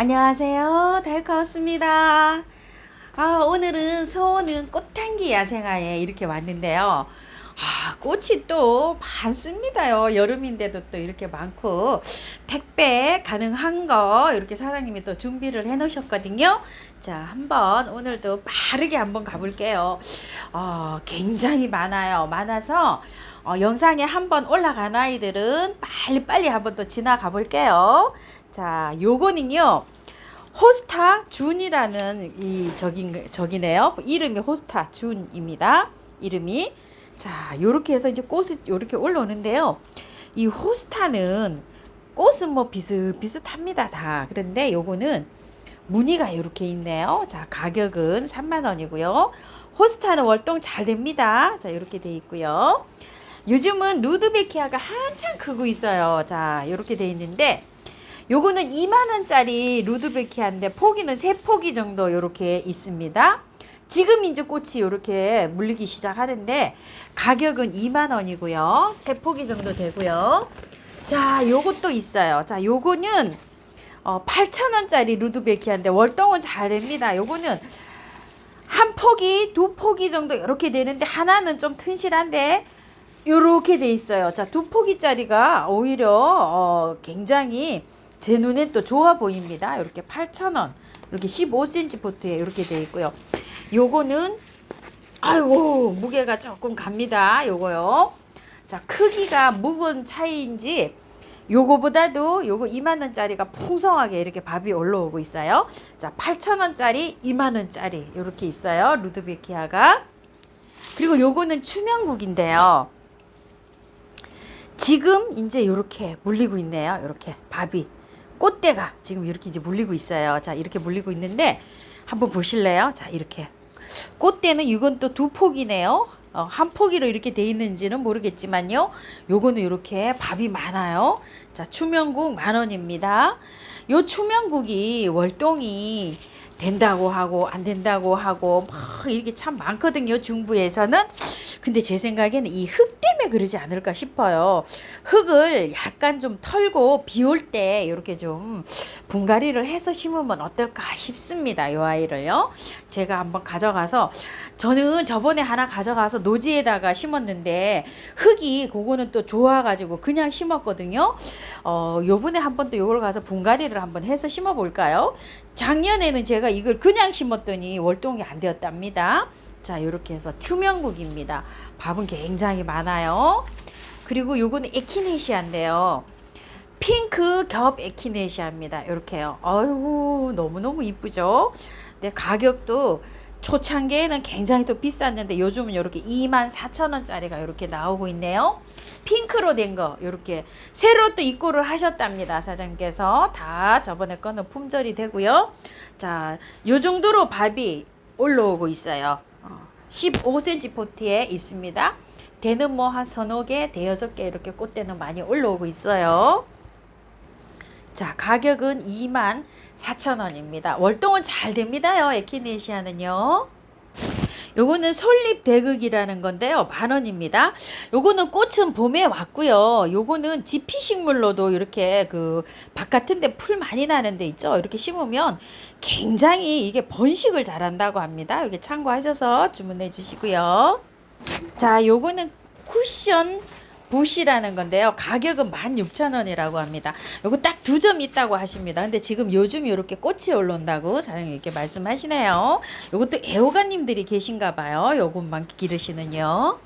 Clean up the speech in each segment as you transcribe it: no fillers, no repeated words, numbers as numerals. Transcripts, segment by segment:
안녕하세요. 다이카우스입니다. 오늘은 서원은 꽃향기 야생화에 이렇게 왔는데요. 꽃이 또 많습니다요. 여름인데도 또 이렇게 많고, 택배 가능한 거 이렇게 사장님이 또 준비를 해 놓으셨거든요. 자, 한번 오늘도 빠르게 한번 가볼게요. 굉장히 많아요. 많아서 영상에 한번 올라간 아이들은 빨리빨리 한번 또 지나가 볼게요. 자, 요거는요. 호스타 준이라는 저기네요. 이름이 호스타 준입니다. 이름이. 자, 요렇게 해서 이제 꽃이 요렇게 올라오는데요. 이 호스타는 꽃은 뭐 비슷비슷합니다. 다. 그런데 요거는 무늬가 요렇게 있네요. 자, 가격은 3만 원이고요. 호스타는 월동 잘 됩니다. 자, 요렇게 돼 있고요. 요즘은 루드베키아가 한창 크고 있어요. 자, 요렇게 돼 있는데 요거는 2만원짜리 루드베키아인데 포기는 3포기 정도 요렇게 있습니다. 지금 이제 꽃이 요렇게 물리기 시작하는데 가격은 2만원이고요. 3포기 정도 되고요. 자, 요것도 있어요. 자, 요거는 8천원짜리 루드베키아인데 월동은 잘 됩니다. 요거는 한 포기, 2포기 정도 이렇게 되는데 하나는 좀 튼실한데 요렇게 돼 있어요. 자, 2포기짜리가 오히려 굉장히 제 눈에 또 좋아 보입니다. 이렇게 8,000원. 이렇게 15cm 포트에 이렇게 돼 있고요. 요거는 아이고 무게가 조금 갑니다. 요거요. 자, 크기가 묵은 차이인지 요거보다도 요거 2만원짜리가 풍성하게 이렇게 밥이 올라오고 있어요. 자, 8,000원짜리 2만원짜리 이렇게 있어요. 루드베키아가. 그리고 요거는 추명국인데요. 지금 이제 이렇게 물리고 있네요. 이렇게 밥이 꽃대가 지금 이렇게 이제 물리고 있어요. 자, 이렇게 물리고 있는데 한번 보실래요? 자, 이렇게 꽃대는 이건 또 2포기네요. 한 포기로 이렇게 돼 있는지는 모르겠지만요. 요거는 이렇게 밥이 많아요. 자, 추명국 10,000원입니다. 요 추명국이 월동이 된다고 하고 안 된다고 하고 막 이렇게 참 많거든요. 중부에서는. 근데 제 생각에는 이 흙 때문에 그러지 않을까 싶어요. 흙을 약간 좀 털고 비 올 때 이렇게 좀 분갈이를 해서 심으면 어떨까 싶습니다. 요 아이를요. 제가 한번 가져가서 저는 저번에 하나 가져가서 노지에다가 심었는데 흙이 그거는 또 좋아가지고 그냥 심었거든요. 요번에 한번 또 요걸 가서 분갈이를 한번 해서 심어 볼까요? 작년에는 제가 이걸 그냥 심었더니 월동이 안 되었답니다. 자, 요렇게 해서 추명국입니다. 밥은 굉장히 많아요. 그리고 요거는 에키네시아인데요. 핑크 겹 에키네시아입니다. 요렇게요. 아이고, 너무너무 이쁘죠? 근데 가격도 초창기에는 굉장히 또 비쌌는데 요즘은 요렇게 24,000원짜리가 요렇게 나오고 있네요. 핑크로 된 거 요렇게 새로 또 입고를 하셨답니다. 사장님께서 다 저번에 거는 품절이 되고요. 자, 요 정도로 밥이 올라오고 있어요. 15cm 포트에 있습니다. 대는 뭐 한 서너 개, 대여섯 개 이렇게 꽃대는 많이 올라오고 있어요. 자, 가격은 24,000원입니다. 월동은 잘 됩니다요. 에키네시아는요. 요거는 솔잎 대극이라는 건데요. 10,000원입니다. 요거는 꽃은 봄에 왔고요. 요거는 지피식물로도 이렇게 그 바깥인데 풀 많이 나는 데 있죠. 이렇게 심으면 굉장히 이게 번식을 잘한다고 합니다. 이렇게 참고하셔서 주문해 주시고요. 자, 요거는 쿠션 붓이라는 건데요. 가격은 16,000원이라고 합니다. 요거 딱 2점 있다고 하십니다. 근데 지금 요즘 이렇게 꽃이 올라온다고 사장님 이렇게 말씀하시네요. 요것도 애호가님들이 계신가 봐요. 요것만 기르시는요.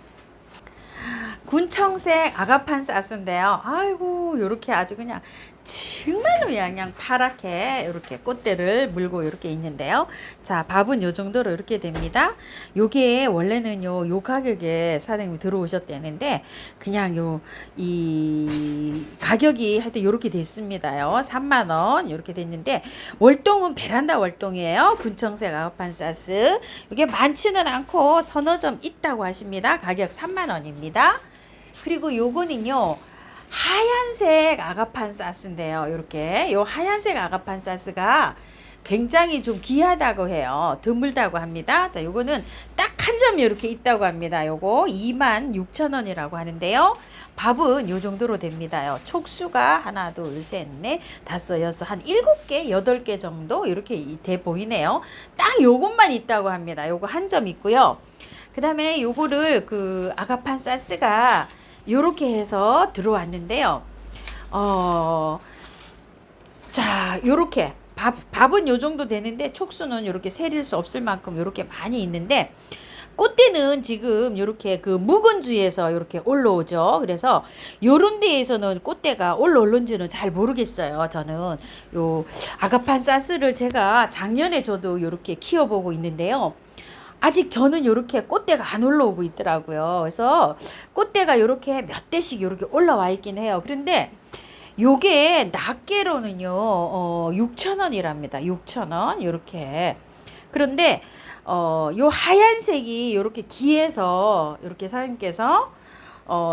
군청색 아가판사스인데요. 아이고, 요렇게 아주 그냥 정말로 그냥 파랗게 이렇게 꽃대를 물고 이렇게 있는데요. 자, 밥은 요 정도로 이렇게 됩니다. 요게 원래는요, 요 가격에 사장님이 들어오셨대는데 그냥 이 가격이 하여튼 요렇게 됐습니다요. 3만원 요렇게 됐는데 월동은 베란다 월동이에요. 군청색 아가판사스. 이게 많지는 않고 서너 점 있다고 하십니다. 가격 3만원입니다. 그리고 요거는요, 하얀색 아가판사스인데요. 요렇게 요 하얀색 아가판사스가 굉장히 좀 귀하다고 해요. 드물다고 합니다. 자, 요거는 딱 한 점 이렇게 있다고 합니다. 요거 26,000원이라고 하는데요. 밥은 요 정도로 됩니다요. 촉수가 하나, 둘, 셋, 넷, 다섯, 여섯, 한 7개, 8개 정도 이렇게 돼 보이네요. 딱 요것만 있다고 합니다. 요거 한 점 있고요. 그 다음에 요거를 그 아가판 사스가 요렇게 해서 들어왔는데요. 자, 요렇게 밥은 요 정도 되는데 촉수는 요렇게 세릴 수 없을 만큼 요렇게 많이 있는데, 꽃대는 지금 요렇게 그 묵은주에서 요렇게 올라오죠. 그래서 요런 데에서는 꽃대가 올라올는지는 잘 모르겠어요. 저는 요 아가판 사스를 제가 작년에 저도 요렇게 키워보고 있는데요. 아직 저는 요렇게 꽃대가 안 올라오고 있더라고요. 그래서 꽃대가 요렇게 몇 대씩 요렇게 올라와 있긴 해요. 그런데 요게 낱개로는요 6,000원이랍니다. 6,000원 요렇게. 그런데 요 하얀색이 요렇게 기해서 요렇게 사장님께서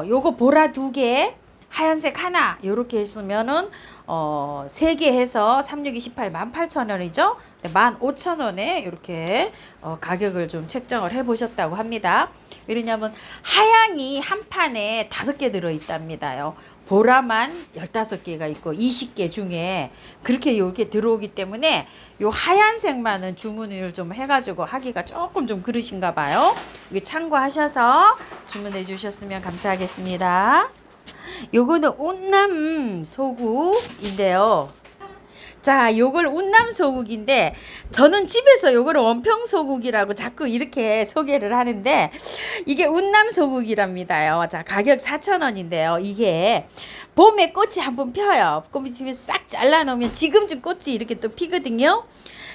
요거 보라 2개, 하얀색 하나 요렇게 했으면은 3개 해서 36, 28, 18,000원이죠. 15,000원에 이렇게 가격을 좀 책정을 해 보셨다고 합니다. 왜냐면 하양이 한 판에 5개 들어 있답니다요. 보라만 15개가 있고 20개 중에 그렇게 요렇게 들어오기 때문에 요 하얀색만은 주문을 좀 해가지고 하기가 조금 좀 그러신가 봐요. 이거 참고하셔서 주문해 주셨으면 감사하겠습니다. 요거는 운남 소국인데요. 자, 요걸 운남 소국인데 저는 집에서 요거를 원평 소국이라고 자꾸 이렇게 소개를 하는데 이게 운남 소국이랍니다요. 자, 가격 4,000원인데요. 이게 봄에 꽃이 한번 펴요. 꽃이 지금 싹 잘라 놓으면 지금쯤 꽃이 이렇게 또 피거든요.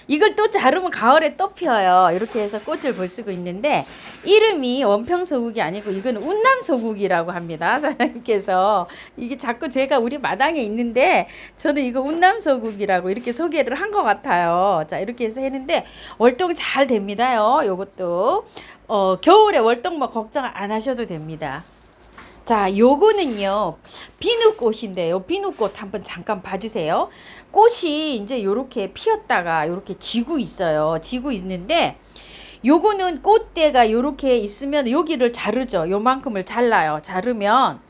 이걸 또 자르면 가을에 또 피어요. 이렇게 해서 꽃을 볼 수가 있는데 이름이 원평소국이 아니고 이건 운남소국이라고 합니다. 사장님께서 이게 자꾸 제가 우리 마당에 있는데 저는 이거 운남소국이라고 이렇게 소개를 한 것 같아요. 자, 이렇게 해서 했는데 월동 잘 됩니다요. 요것도 겨울에 월동 뭐 걱정 안 하셔도 됩니다. 자, 요거는요 비누꽃인데요. 비누꽃 한번 잠깐 봐주세요. 꽃이 이제 요렇게 피었다가 요렇게 지고 있어요. 지고 있는데 요거는 꽃대가 요렇게 있으면 여기를 자르죠. 요만큼을 잘라요. 자르면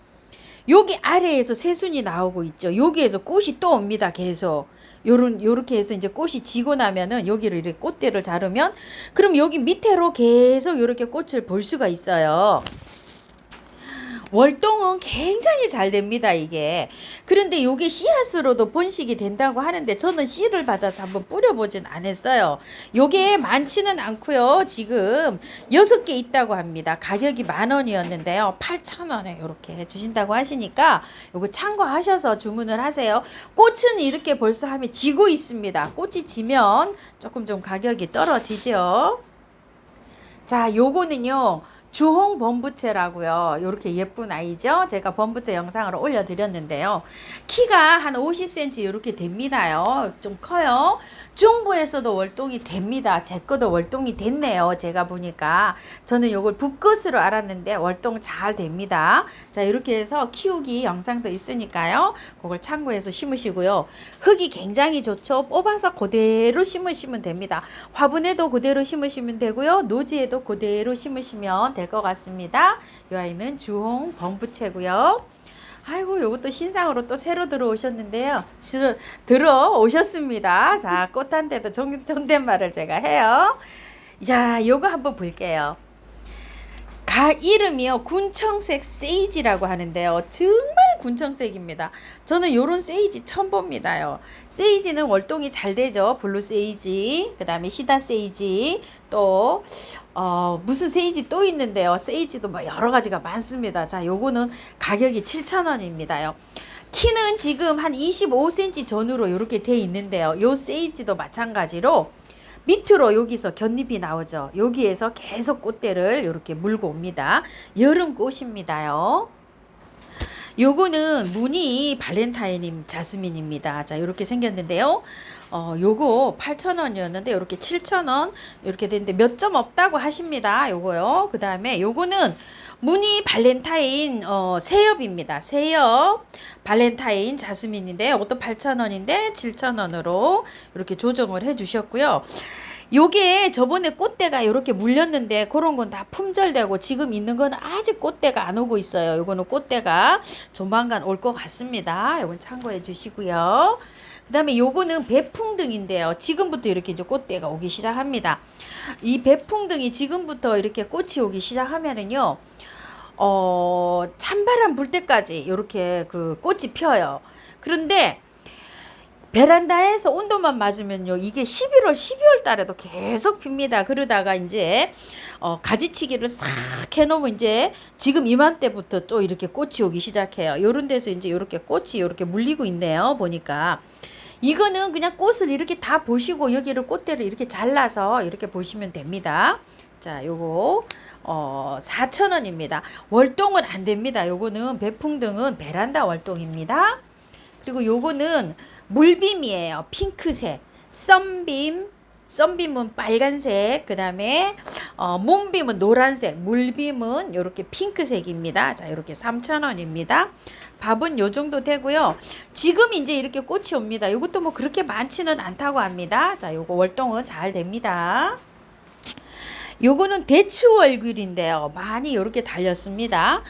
여기 아래에서 새순이 나오고 있죠. 여기에서 꽃이 또 옵니다. 계속 요렇게 해서 이제 꽃이 지고 나면은 여기를 이렇게 꽃대를 자르면 그럼 여기 밑으로 계속 요렇게 꽃을 볼 수가 있어요. 월동은 굉장히 잘 됩니다, 이게. 그런데 이게 씨앗으로도 번식이 된다고 하는데 저는 씨를 받아서 한번 뿌려보진 않았어요. 요게 많지는 않고요. 지금 6개 있다고 합니다. 가격이 10,000원이었는데요. 8,000원에 이렇게 해주신다고 하시니까 요거 참고하셔서 주문을 하세요. 꽃은 이렇게 벌써 하면 지고 있습니다. 꽃이 지면 조금 좀 가격이 떨어지죠. 자, 요거는요. 주홍 범부채라고요. 이렇게 예쁜 아이죠. 제가 범부채 영상을 올려드렸는데요. 키가 한 50cm 이렇게 됩니다요. 좀 커요. 중부에서도 월동이 됩니다. 제 거도 월동이 됐네요. 제가 보니까 저는 요걸 붓것으로 알았는데 월동 잘 됩니다. 자, 이렇게 해서 키우기 영상도 있으니까요. 그걸 참고해서 심으시고요. 흙이 굉장히 좋죠. 뽑아서 그대로 심으시면 됩니다. 화분에도 그대로 심으시면 되고요. 노지에도 그대로 심으시면 될 것 같습니다. 이 아이는 주홍 범부채고요. 아이고, 요것도 신상으로 또 새로 들어오셨는데요. 들어오셨습니다. 자, 꽃 한 대도 존댓말을 제가 해요. 자, 요거 한번 볼게요. 이름이요 군청색 세이지라고 하는데요. 정말 군청색입니다. 저는 요런 세이지 처음 봅니다요. 세이지는 월동이 잘 되죠. 블루 세이지, 그 다음에 시다 세이지, 또 무슨 세이지 또 있는데요. 세이지도 뭐 여러 가지가 많습니다. 자, 요거는 가격이 7,000원입니다요. 키는 지금 한 25cm 전후로 이렇게 돼 있는데요. 요 세이지도 마찬가지로 밑으로 여기서 곁잎이 나오죠. 여기에서 계속 꽃대를 이렇게 물고 옵니다. 여름 꽃입니다요. 요거는 무늬 발렌타인 자스민입니다. 자, 이렇게 생겼는데요. 요거 8,000원이었는데 요렇게 7,000원 이렇게 되는데 몇 점 없다고 하십니다. 요거요. 그 다음에 요거는 무늬 발렌타인 새엽입니다. 새엽 발렌타인 자스민인데 이것도 8,000원인데 7,000원으로 이렇게 조정을 해 주셨고요. 요게 저번에 꽃대가 이렇게 물렸는데 그런 건 다 품절되고 지금 있는 건 아직 꽃대가 안 오고 있어요. 요거는 꽃대가 조만간 올 것 같습니다. 요건 참고해 주시고요. 그 다음에 요거는 배풍등인데요. 지금부터 이렇게 이제 꽃대가 오기 시작합니다. 이 배풍등이 지금부터 이렇게 꽃이 오기 시작하면은요, 찬바람 불 때까지 이렇게 그 꽃이 펴요. 그런데 베란다에서 온도만 맞으면요, 이게 11월, 12월 달에도 계속 핍니다. 그러다가 이제, 가지치기를 싹 해놓으면 이제 지금 이맘때부터 또 이렇게 꽃이 오기 시작해요. 요런 데서 이제 이렇게 꽃이 이렇게 물리고 있네요. 보니까. 이거는 그냥 꽃을 이렇게 다 보시고 여기를 꽃대를 이렇게 잘라서 이렇게 보시면 됩니다. 자, 요거, 4,000원입니다. 월동은 안 됩니다. 요거는 배풍등은 베란다 월동입니다. 그리고 요거는 물빔이에요. 핑크색. 썬빔은 빨간색. 그 다음에 몬빔은 노란색. 물빔은 이렇게 핑크색입니다. 자, 이렇게 3,000원입니다. 밥은 요 정도 되고요. 지금 이제 이렇게 꽃이 옵니다. 요것도 뭐 그렇게 많지는 않다고 합니다. 자, 요거 월동은 잘 됩니다. 요거는 대추 월귤인데요. 많이 이렇게 달렸습니다.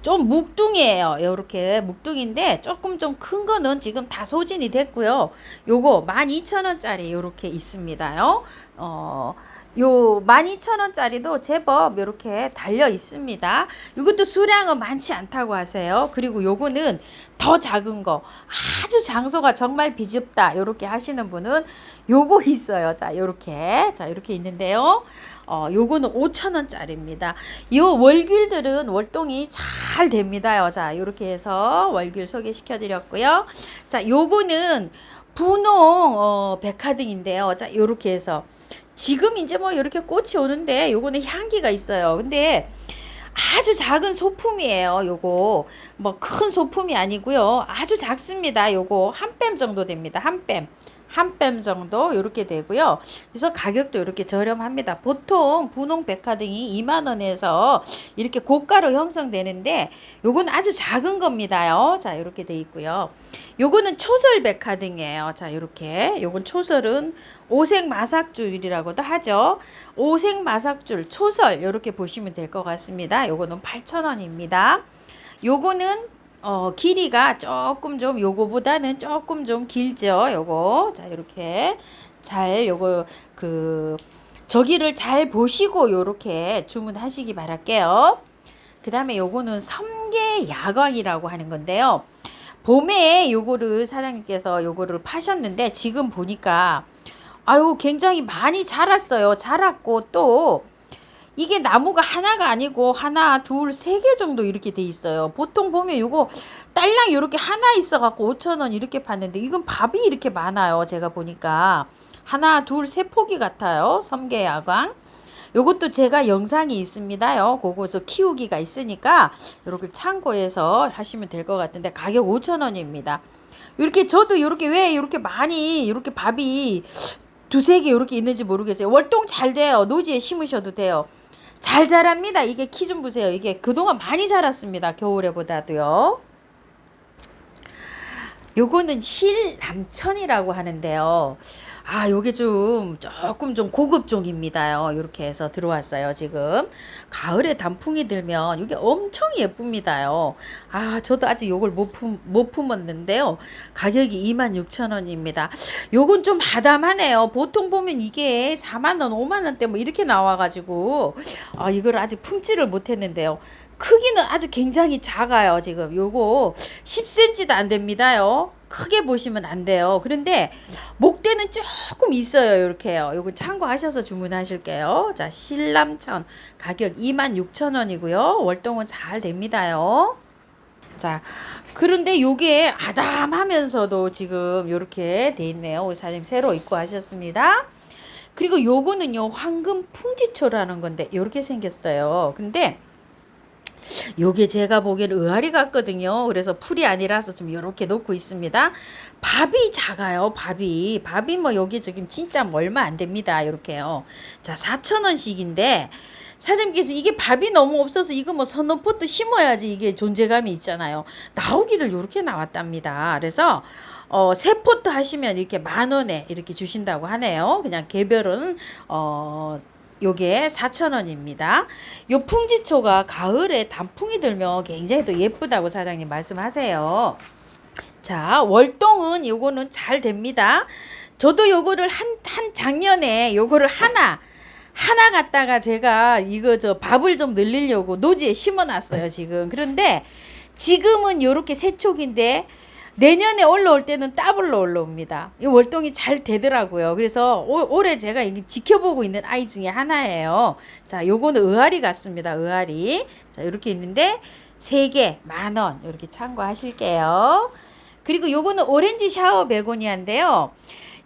좀 묵둥이에요. 요렇게 묵둥인데 조금 좀 큰 거는 지금 다 소진이 됐고요. 요거 12,000원짜리 요렇게 있습니다요. 요 12,000원짜리도 제법 요렇게 달려 있습니다. 이것도 수량은 많지 않다고 하세요. 그리고 요거는 더 작은 거, 아주 장소가 정말 비좁다 요렇게 하시는 분은 요거 있어요. 자, 요렇게 있는데요. 요거는 5,000원짜리입니다. 요 월귤들은 월동이 잘 됩니다요. 자, 요렇게 해서 월귤 소개시켜 드렸고요. 자, 요거는 분홍 백화등인데요. 자, 요렇게 해서 지금 이제 뭐 이렇게 꽃이 오는데 요거는 향기가 있어요. 근데 아주 작은 소품이에요. 요거 뭐 큰 소품이 아니고요. 아주 작습니다. 요거 한 뺨 정도 됩니다. 한 뺨 정도 이렇게 되고요. 그래서 가격도 이렇게 저렴합니다. 보통 분홍 백화등이 2만원에서 이렇게 고가로 형성되는데 요건 아주 작은 겁니다요. 자, 이렇게 돼 있고요. 요거는 초설 백화등이에요. 자, 이렇게 요건 초설은 오색 마삭줄이라고도 하죠. 오색 마삭줄 초설 이렇게 보시면 될 것 같습니다. 요거는 8,000원입니다. 요거는 길이가 조금 좀 요거보다는 조금 좀 길죠. 요거. 자, 이렇게 잘 요거 저기를 잘 보시고 요렇게 주문하시기 바랄게요. 그 다음에 요거는 섬계 야광이라고 하는 건데요. 봄에 요거를 사장님께서 요거를 파셨는데 지금 보니까 아유 굉장히 많이 자랐어요. 자랐고 또 이게 나무가 하나가 아니고 하나, 둘, 세 개 정도 이렇게 돼 있어요. 보통 보면 요거 딸랑 이렇게 하나 있어갖고 5,000원 이렇게 봤는데 이건 밥이 이렇게 많아요. 제가 보니까 하나, 둘, 세 포기 같아요. 섬계야광. 요것도 제가 영상이 있습니다요. 그거서 키우기가 있으니까 이렇게 참고해서 하시면 될 것 같은데 가격 5,000원입니다. 이렇게 저도 이렇게 왜 이렇게 많이 이렇게 밥이 두세 개 이렇게 있는지 모르겠어요. 월동 잘 돼요. 노지에 심으셔도 돼요. 잘 자랍니다. 이게 키 좀 보세요. 이게 그동안 많이 자랐습니다. 겨울에보다도요. 요거는 실남천이라고 하는데요. 아, 요게 조금 좀 고급 종입니다요. 이렇게 해서 들어왔어요. 지금 가을에 단풍이 들면 이게 엄청 예쁩니다요. 아, 저도 아직 요걸 못 품었는데요. 가격이 26,000원입니다. 요건 좀 하담하네요. 보통 보면 이게 4만원, 5만원대 뭐 이렇게 나와가지고 이걸 아직 품지를 못했는데요. 크기는 아주 굉장히 작아요. 지금 요거 10cm도 안 됩니다요. 크게 보시면 안 돼요. 그런데 목대는 조금 있어요. 이렇게요. 요거 참고하셔서 주문하실게요. 자, 실남천 가격 26,000원이고요. 월동은 잘 됩니다요. 자, 그런데 요게 아담하면서도 지금 요렇게 돼 있네요. 우리 사장님 새로 입고 하셨습니다. 그리고 요거는요 황금 풍지초라는 건데 요렇게 생겼어요. 근데 요게 제가 보기엔 의아리 같거든요. 그래서 풀이 아니라서 좀 요렇게 놓고 있습니다. 밥이 작아요. 밥이 뭐 요게 지금 진짜 뭐 얼마 안 됩니다. 요렇게요. 자, 4,000원씩인데 사장님께서 이게 밥이 너무 없어서 이거 뭐 서너 포트 심어야지 이게 존재감이 있잖아요. 나오기를 요렇게 나왔답니다. 그래서 세 포트 하시면 이렇게 10,000원에 이렇게 주신다고 하네요. 그냥 개별은 요게 4,000원입니다. 요 풍지초가 가을에 단풍이 들면 굉장히 또 예쁘다고 사장님 말씀하세요. 자, 월동은 요거는 잘 됩니다. 저도 요거를 한 작년에 요거를 하나 갖다가 제가 이거 밥을 좀 늘리려고 노지에 심어 놨어요, 지금. 그런데 지금은 요렇게 세촉인데 내년에 올라올 때는 더블로 올라옵니다. 이 월동이 잘 되더라고요. 그래서 올해 제가 이게 지켜보고 있는 아이 중에 하나예요. 자, 요거는 의아리 같습니다. 의아리. 자, 이렇게 있는데 3개 10,000원 이렇게 참고하실게요. 그리고 요거는 오렌지 샤워 베고니아인데요.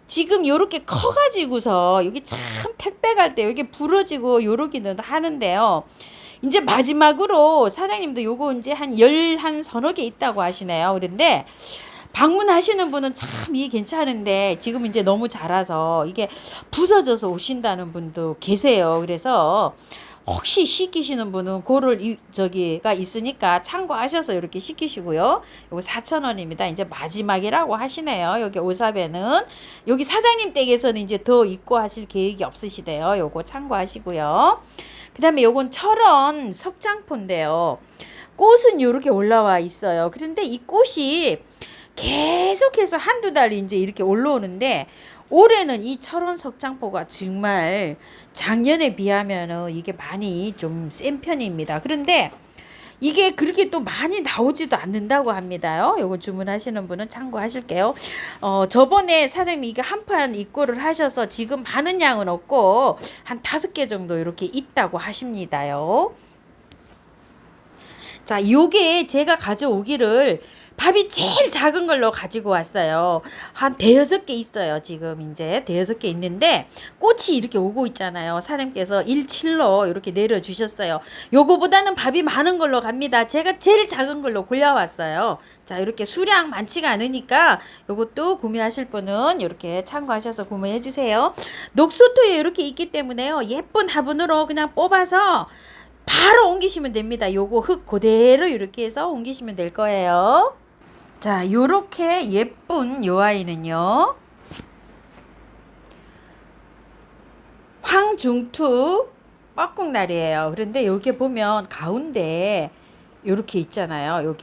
지금 요렇게 커가지고서 여기 참 택배 갈 때 여기 부러지고 요러기는 하는데요. 이제 마지막으로 사장님도 요거 이제 한 서너 개 있다고 하시네요. 그런데 방문하시는 분은 참 이게 괜찮은데 지금 이제 너무 자라서 이게 부서져서 오신다는 분도 계세요. 그래서 혹시 시키시는 분은 그걸 저기가 있으니까 참고하셔서 이렇게 시키시고요. 요거 4,000원입니다. 이제 마지막이라고 하시네요. 여기 오사배는 여기 사장님 댁에서는 이제 더 입고 하실 계획이 없으시대요. 요거 참고하시고요. 그 다음에 요건 철원 석장포인데요. 꽃은 요렇게 올라와 있어요. 그런데 이 꽃이 계속해서 한두 달 이제 이렇게 올라오는데 올해는 이 철원 석장포가 정말 작년에 비하면은 이게 많이 좀 센 편입니다. 그런데 이게 그렇게 또 많이 나오지도 않는다고 합니다요. 요거 주문하시는 분은 참고하실게요. 저번에 사장님 이게 한 판 입고를 하셔서 지금 많은 양은 없고 한 5개 정도 이렇게 있다고 하십니다요. 자, 요게 제가 가져오기를 밥이 제일 작은 걸로 가지고 왔어요. 한 대여섯 개 있어요. 지금 이제 대여섯 개 있는데 꽃이 이렇게 오고 있잖아요. 사장님께서 17로 이렇게 내려주셨어요. 요거보다는 밥이 많은 걸로 갑니다. 제가 제일 작은 걸로 골라왔어요. 자, 이렇게 수량 많지가 않으니까 요것도 구매하실 분은 이렇게 참고하셔서 구매해 주세요. 녹소토에 이렇게 있기 때문에요. 예쁜 화분으로 그냥 뽑아서 바로 옮기시면 됩니다. 요거 흙 그대로 이렇게 해서 옮기시면 될 거예요. 자, 요렇게 예쁜 요 아이는요. 황중투 뻐꾹날이에요. 그런데 여기 보면 가운데 요렇게 있잖아요.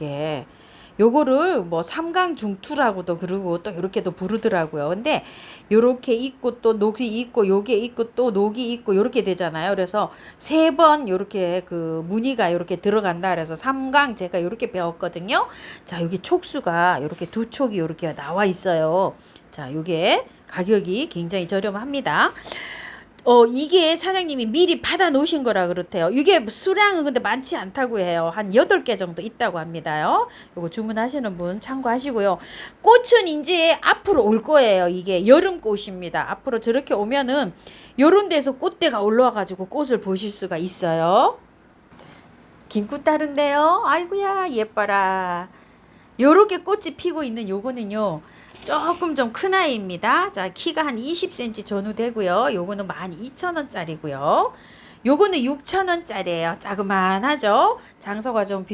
요거를 뭐 삼강중투라고도 그러고 또 요렇게도 부르더라고요. 근데 요렇게 있고 또 녹이 있고 요게 있고 또 녹이 있고 요렇게 되잖아요. 그래서 3번 요렇게 그 무늬가 요렇게 들어간다 그래서 삼강 제가 요렇게 배웠거든요. 자, 여기 촉수가 요렇게 2촉이 요렇게 나와 있어요. 자, 요게 가격이 굉장히 저렴합니다. 이게 사장님이 미리 받아 놓으신 거라 그렇대요. 이게 수량은 근데 많지 않다고 해요. 한 8개 정도 있다고 합니다요. 요거 주문하시는 분 참고하시고요. 꽃은 이제 앞으로 올 거예요. 이게 여름꽃입니다. 앞으로 저렇게 오면은 요런 데서 꽃대가 올라와 가지고 꽃을 보실 수가 있어요. 긴꽃다른데요. 아이고야 예뻐라. 요렇게 꽃이 피고 있는 요거는요. 조금 좀 큰 아이입니다. 자, 키가 한 20cm 전후 되고요. 요거는 12,000원짜리고요. 요거는 6,000원짜리예요. 자그만하죠. 장소가 좀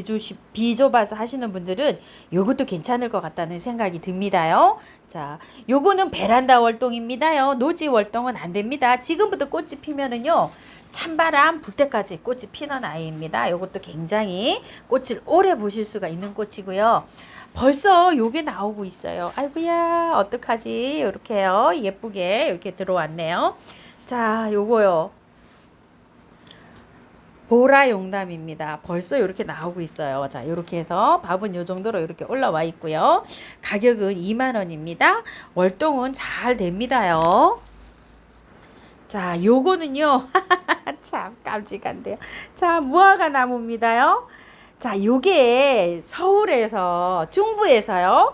비좁아서 하시는 분들은 요것도 괜찮을 것 같다는 생각이 듭니다요. 자, 요거는 베란다 월동입니다요. 노지 월동은 안 됩니다. 지금부터 꽃이 피면은요. 찬바람 불 때까지 꽃이 피는 아이입니다. 요것도 굉장히 꽃을 오래 보실 수가 있는 꽃이고요. 벌써 요게 나오고 있어요. 아이고야 어떡하지. 이렇게요. 예쁘게 이렇게 들어왔네요. 자, 요거요. 보라 용담입니다. 벌써 이렇게 나오고 있어요. 자, 이렇게 해서 밥은 요 정도로 이렇게 올라와 있고요. 가격은 20,000원입니다. 월동은 잘 됩니다요. 자, 요거는요. 참 깜찍한데요. 자, 무화과 나무입니다요. 자, 요게 서울에서 중부에서요.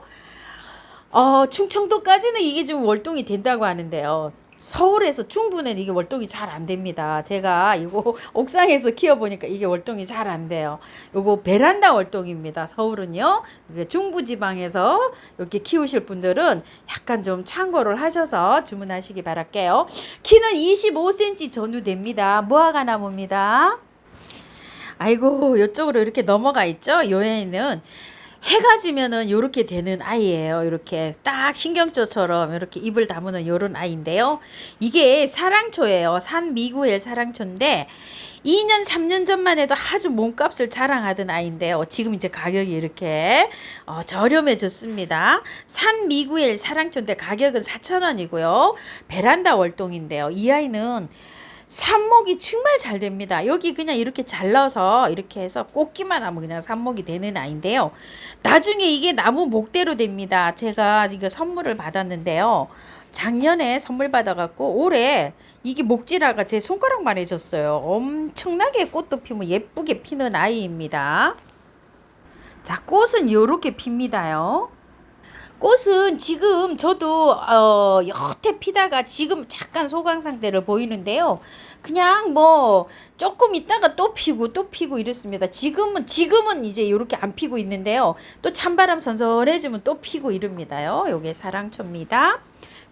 충청도까지는 이게 좀 월동이 된다고 하는데요. 서울에서 충부는 이게 월동이 잘 안 됩니다. 제가 이거 옥상에서 키워보니까 이게 월동이 잘 안 돼요. 요거 베란다 월동입니다. 서울은요. 중부 지방에서 이렇게 키우실 분들은 약간 좀 참고를 하셔서 주문하시기 바랄게요. 키는 25cm 전후 됩니다. 무화과나무입니다. 아이고, 이쪽으로 이렇게 넘어가 있죠. 요 애는 해가 지면은 요렇게 되는 아이예요. 이렇게 딱 신경조처럼 이렇게 입을 다무는 요런 아이인데요. 이게 사랑초예요. 산 미구엘 사랑초인데 2년 3년 전만 해도 아주 몸값을 자랑하던 아이인데요. 지금 이제 가격이 이렇게 저렴해졌습니다. 산 미구엘 사랑초인데 가격은 4,000원이고요. 베란다 월동인데요. 이 아이는 삽목이 정말 잘 됩니다. 여기 그냥 이렇게 잘라서 이렇게 해서 꽂기만 하면 그냥 삽목이 되는 아이인데요. 나중에 이게 나무 목대로 됩니다. 제가 이거 선물을 받았는데요. 작년에 선물 받아갖고 올해 이게 목질화가 제 손가락만 해졌어요. 엄청나게 꽃도 피면 예쁘게 피는 아이입니다. 자, 꽃은 요렇게 핍니다요. 꽃은 지금 저도 여태 피다가 지금 잠깐 소강 상태를 보이는데요. 그냥 뭐 조금 있다가 또 피고 또 피고 이렇습니다. 지금은 이제 이렇게 안 피고 있는데요. 또 찬바람 선선해지면 또 피고 이럽니다요. 요게 사랑초입니다.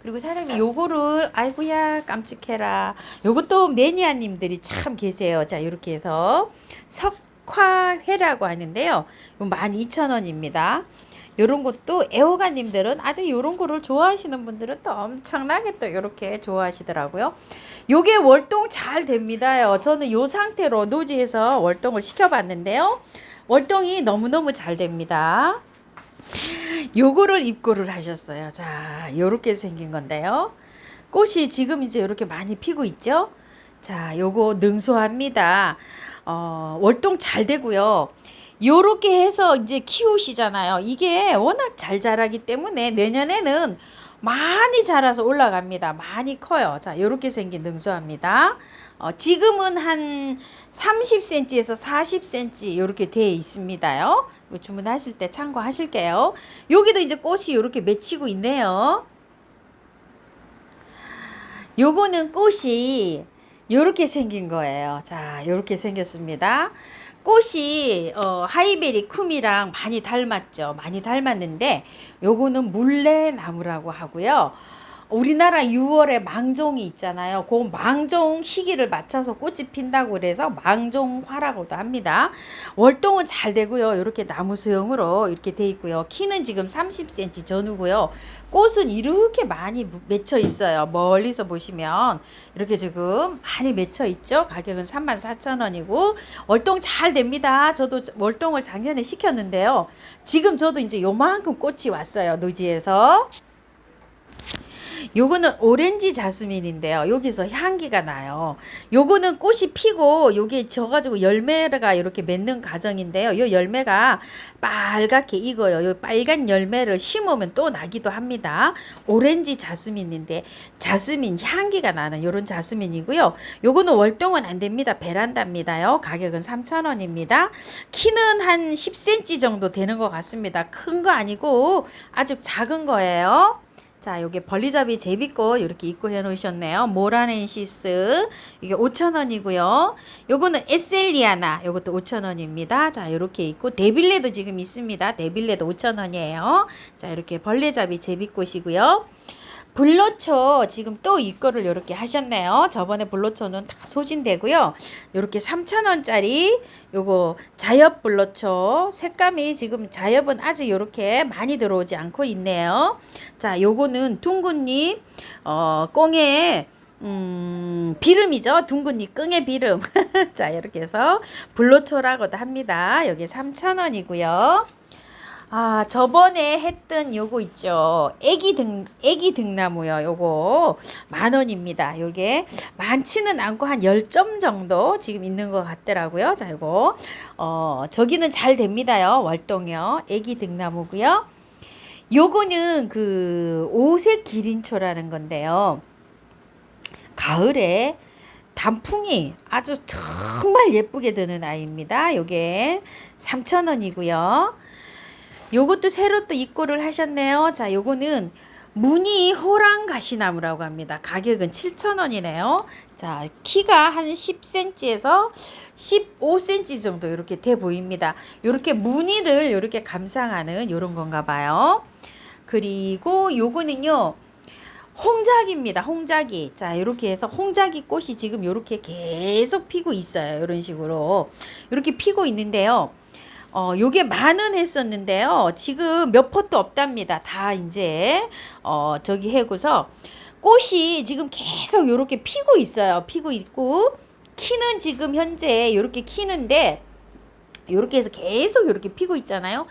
그리고 사장님 요거를 아이고야 깜찍해라. 요것도 매니아님들이 참 계세요. 자, 이렇게 해서 석화회라고 하는데요. 요 12,000원입니다. 요런 것도 애호가님들은 아주 요런 거를 좋아하시는 분들은 또 엄청나게 또 요렇게 좋아하시더라고요. 요게 월동 잘 됩니다요. 저는 요 상태로 노지에서 월동을 시켜봤는데요. 월동이 너무너무 잘 됩니다. 요거를 입고를 하셨어요. 자, 요렇게 생긴 건데요. 꽃이 지금 이제 요렇게 많이 피고 있죠. 자, 요거 능소합니다. 월동 잘 되고요. 요렇게 해서 이제 키우시잖아요. 이게 워낙 잘 자라기 때문에 내년에는 많이 자라서 올라갑니다. 많이 커요. 자, 요렇게 생긴 능수합니다. 지금은 한 30cm에서 40cm 요렇게 되어 있습니다요. 주문하실 때 참고하실게요. 여기도 이제 꽃이 요렇게 맺히고 있네요. 요거는 꽃이 요렇게 생긴 거예요. 자, 요렇게 생겼습니다. 꽃이 하이베리 쿰이랑 많이 닮았죠. 많이 닮았는데 요거는 물레나무라고 하고요. 우리나라 6월에 망종이 있잖아요. 그 망종 시기를 맞춰서 꽃이 핀다고 그래서 망종화라고도 합니다. 월동은 잘 되고요. 이렇게 나무 수형으로 이렇게 돼 있고요. 키는 지금 30cm 전후고요. 꽃은 이렇게 많이 맺혀 있어요. 멀리서 보시면 이렇게 지금 많이 맺혀 있죠. 가격은 34,000원이고 월동 잘 됩니다. 저도 월동을 작년에 시켰는데요. 지금 저도 이제 요만큼 꽃이 왔어요. 노지에서. 요거는 오렌지 자스민인데요. 여기서 향기가 나요. 요거는 꽃이 피고 요게 져가지고 열매가 이렇게 맺는 과정인데요. 요 열매가 빨갛게 익어요. 요 빨간 열매를 심으면 또 나기도 합니다. 오렌지 자스민인데 자스민 향기가 나는 요런 자스민이고요. 요거는 월동은 안 됩니다. 베란다입니다요. 가격은 3,000원입니다. 키는 한 10cm 정도 되는 것 같습니다. 큰 거 아니고 아주 작은 거예요. 자, 요게 벌리잡이 제비꽃 이렇게 입고 해 놓으셨네요. 모라넨시스 이게 5,000원이고요. 요거는 에셀리아나 요것도 5,000원입니다. 자, 요렇게 있고 데빌레도 지금 있습니다. 데빌레도 5,000원이에요. 자, 이렇게 벌레잡이 제비꽃이고요. 불로초 지금 또 이거를 이렇게 하셨네요. 저번에 불로초는 다 소진되고요. 이렇게 3,000원짜리 요거 자엽 불로초 색감이 지금 자엽은 아직 이렇게 많이 들어오지 않고 있네요. 자, 요거는 둥근잎 꽁의 비름이죠. 둥근잎 끙의 비름. 자, 이렇게 해서 불로초라고도 합니다. 여기 3,000원이고요. 아, 저번에 했던 요거 있죠. 애기 등나무요. 요거 10,000원입니다. 요게 많지는 않고 한 10점 정도 지금 있는 것 같더라고요. 자, 요거 저기는 잘 됩니다요. 월동이요. 애기 등나무고요. 요거는 그 오색 기린초라는 건데요. 가을에 단풍이 아주 정말 예쁘게 드는 아이입니다. 요게 3,000원이고요. 요것도 새로 또 입고를 하셨네요. 자, 요거는 무늬 호랑 가시나무라고 합니다. 가격은 7,000원이네요. 자, 키가 한 10cm에서 15cm 정도 이렇게 돼 보입니다. 이렇게 무늬를 이렇게 감상하는 이런 건가 봐요. 그리고 요거는요. 홍작입니다. 홍작이. 자, 이렇게 해서 홍작이 꽃이 지금 이렇게 계속 피고 있어요. 이런 식으로. 이렇게 피고 있는데요. 요게 만원 했었는데요. 지금 몇 포트 없답니다. 다 이제, 저기 해고서 꽃이 지금 계속 요렇게 피고 있어요. 피고 있고, 키는 지금 현재 요렇게 키는데, 요렇게 해서 계속 요렇게 피고 있잖아요.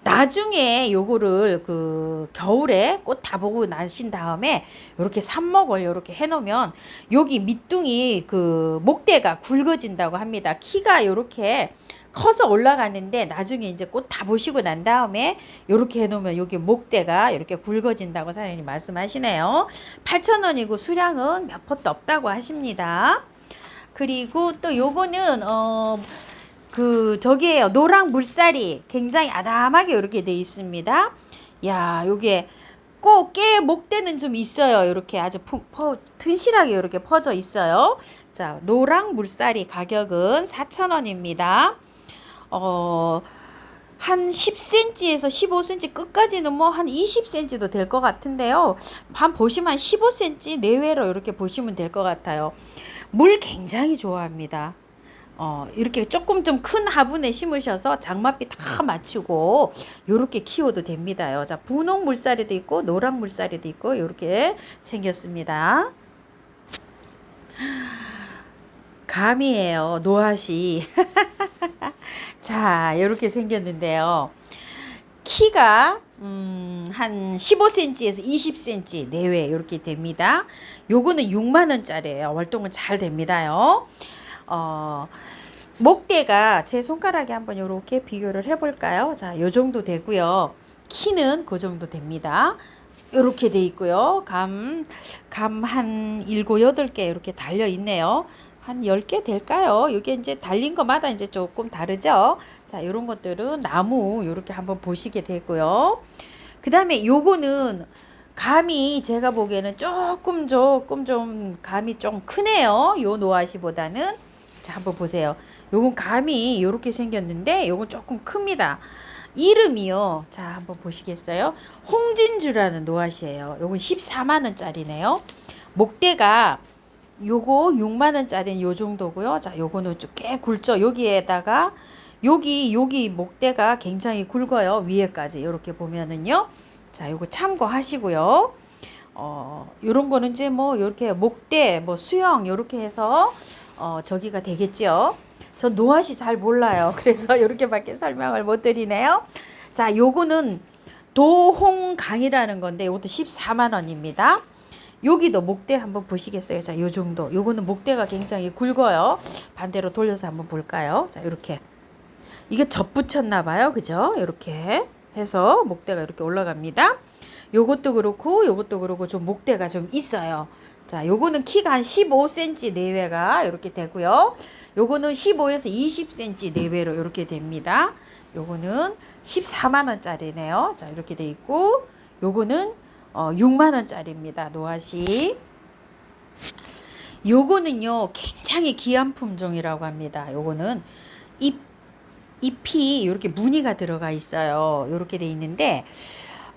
나중에 요거를 그 겨울에 꽃 다 보고 나신 다음에 요렇게 삽목을 요렇게 해 놓으면 여기 밑둥이 그 목대가 굵어진다고 합니다. 키가 요렇게 커서 올라가는데 나중에 이제 꽃 다 보시고 난 다음에 요렇게 해 놓으면 여기 목대가 이렇게 굵어진다고 사장님 말씀하시네요. 8,000원이고 수량은 몇 포트 없다고 하십니다. 그리고 또 요거는 저기에요. 노랑 물살이 굉장히 아담하게 이렇게 돼 있습니다. 야, 요게 꼭 깨 목대는 좀 있어요. 이렇게 아주 튼실하게 이렇게 퍼져 있어요. 자, 노랑 물살이 가격은 4,000원입니다. 한 10cm에서 15cm 끝까지는 뭐 한 20cm도 될 것 같은데요. 한 보시면 15cm 내외로 이렇게 보시면 될 것 같아요. 물 굉장히 좋아합니다. 이렇게 조금 좀 큰 화분에 심으셔서 장맛비 다 맞추고 요렇게 키워도 됩니다요. 자, 분홍 물살이도 있고 노란 물살이도 있고 요렇게 생겼습니다. 감이에요. 노하시. 자, 요렇게 생겼는데요. 키가 한 15cm에서 20cm 내외 이렇게 됩니다. 요거는 6만 원짜리예요. 월동은 잘 됩니다요. 목대가 제 손가락에 한번 이렇게 비교를 해볼까요? 자, 요 정도 되고요. 키는 그 정도 됩니다. 이렇게 돼 있고요. 감 한 7, 8개 이렇게 달려 있네요. 한 10개 될까요? 이게 이제 달린 것마다 이제 조금 다르죠. 자, 요런 것들은 나무 요렇게 한번 보시게 되고요. 그 다음에 요거는 감이 제가 보기에는 조금 좀 감이 좀 크네요. 요 노아시보다는. 자, 한번 보세요. 요건 감이 요렇게 생겼는데 요건 조금 큽니다. 이름이요. 자, 한번 보시겠어요? 홍진주라는 노아시예요. 요건 14만 원짜리네요. 목대가 요거 6만 원짜리는 요 정도고요. 자, 요거는 좀 꽤 굵죠. 여기에다가 여기 목대가 굉장히 굵어요. 위에까지 이렇게 보면은요. 자, 요거 참고하시고요. 요런 거는 이제 뭐 이렇게 목대 뭐 수영 요렇게 해서 저기가 되겠죠. 전 노아시 잘 몰라요. 그래서 이렇게밖에 설명을 못 드리네요. 자, 요거는 도홍강이라는 건데 이것도 14만 원입니다. 여기도 목대 한번 보시겠어요? 자, 요 정도. 요거는 목대가 굉장히 굵어요. 반대로 돌려서 한번 볼까요? 자, 이렇게. 이게 접붙였나 봐요. 그죠? 이렇게 해서 목대가 이렇게 올라갑니다. 요것도 그렇고 좀 목대가 좀 있어요. 자, 요거는 키가 한 15cm 내외가 이렇게 되고요. 요거는 15에서 20cm 내외로 이렇게 됩니다. 요거는 14만 원짜리네요. 자, 이렇게 돼 있고 요거는 6만 원짜리입니다. 노아시. 요거는요, 굉장히 귀한 품종이라고 합니다. 요거는 잎이 이렇게 무늬가 들어가 있어요. 이렇게 돼 있는데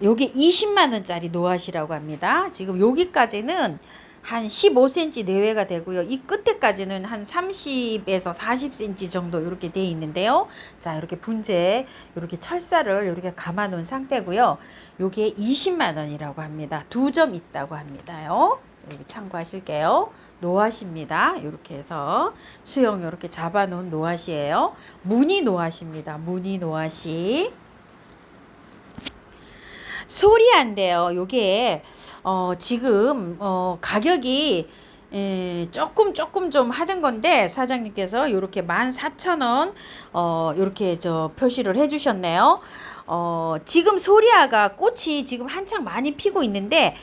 요게 20만 원짜리 노아시라고 합니다. 지금 여기까지는 한 15cm 내외가 되고요. 이 끝에까지는 한 30에서 40cm 정도 이렇게 돼 있는데요. 자, 이렇게 분재, 이렇게 철사를 이렇게 감아 놓은 상태고요. 요게 20만 원이라고 합니다. 2점 있다고 합니다요. 여기 참고하실게요. 노아시입니다. 이렇게 해서 수영 이렇게 잡아 놓은 노아시예요. 무늬 노아시입니다. 무늬 노아시. 소리한데요. 요게 지금 가격이 조금 좀 하던 건데 사장님께서 요렇게 14,000원 요렇게 표시를 해 주셨네요. 지금 소리아가 꽃이 지금 한창 많이 피고 있는데